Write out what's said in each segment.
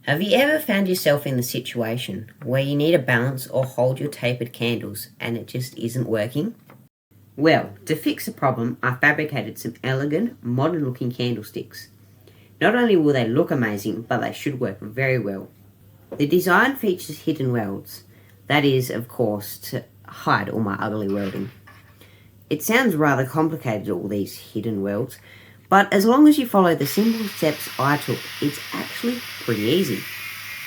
Have you ever found yourself in the situation where you need to balance or hold your tapered candles and it just isn't working? Well, to fix the problem, I fabricated some elegant, modern looking candlesticks. Not only will they look amazing, but they should work very well. The design features hidden welds. That is, of course, to hide all my ugly welding. It sounds rather complicated, all these hidden welds, but as long as you follow the simple steps I took, it's actually pretty easy.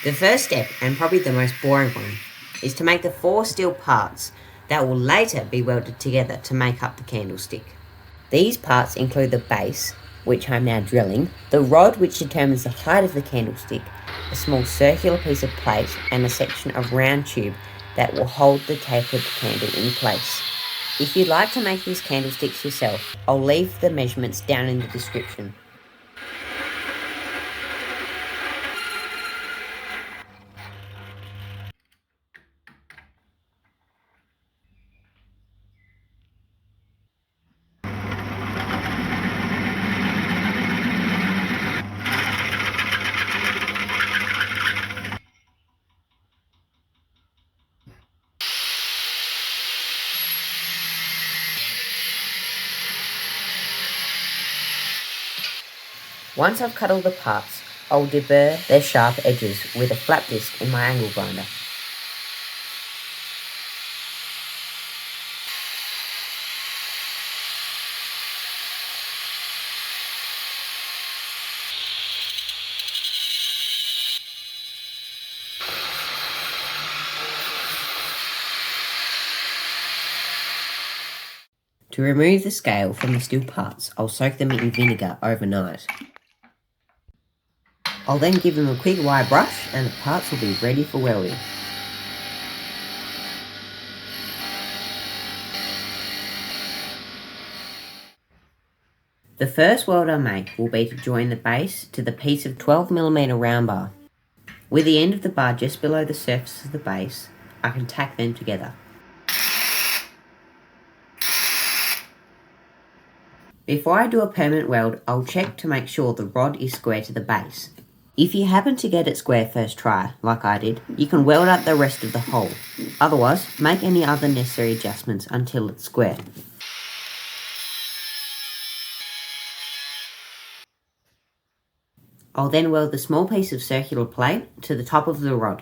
The first step, and probably the most boring one, is to make the 4 steel parts that will later be welded together to make up the candlestick. These parts include the base, which I'm now drilling, the rod which determines the height of the candlestick, a small circular piece of plate, and a section of round tube that will hold the tapered candle in place. If you'd like to make these candlesticks yourself, I'll leave the measurements down in the description. Once I've cut all the parts, I'll deburr their sharp edges with a flat disc in my angle grinder. To remove the scale from the steel parts, I'll soak them in vinegar overnight. I'll then give them a quick wire brush and the parts will be ready for welding. The first weld I make will be to join the base to the piece of 12mm round bar. With the end of the bar just below the surface of the base, I can tack them together. Before I do a permanent weld, I'll check to make sure the rod is square to the base. If you happen to get it square first try, like I did, you can weld up the rest of the hole. Otherwise, make any other necessary adjustments until it's square. I'll then weld the small piece of circular plate to the top of the rod.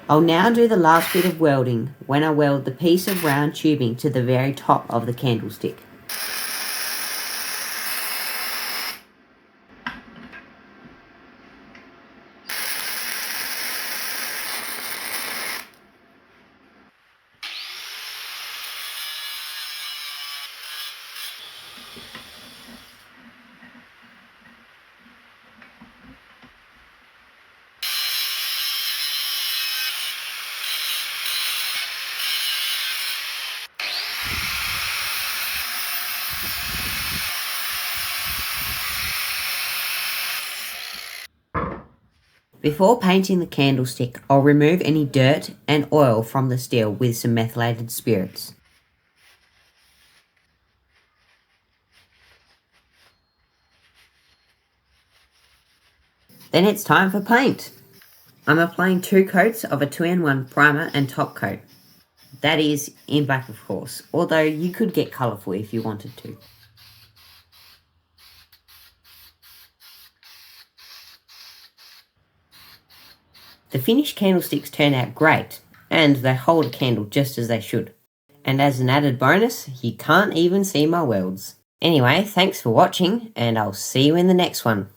I'll now do the last bit of welding when I weld the piece of round tubing to the very top of the candlestick. Before painting the candlestick, I'll remove any dirt and oil from the steel with some methylated spirits. Then it's time for paint. I'm applying 2 coats of a 2-in-1 primer and top coat. That is in black, of course, although you could get colourful if you wanted to. The finished candlesticks turn out great, and they hold a candle just as they should. And as an added bonus, you can't even see my welds. Anyway, thanks for watching, and I'll see you in the next one.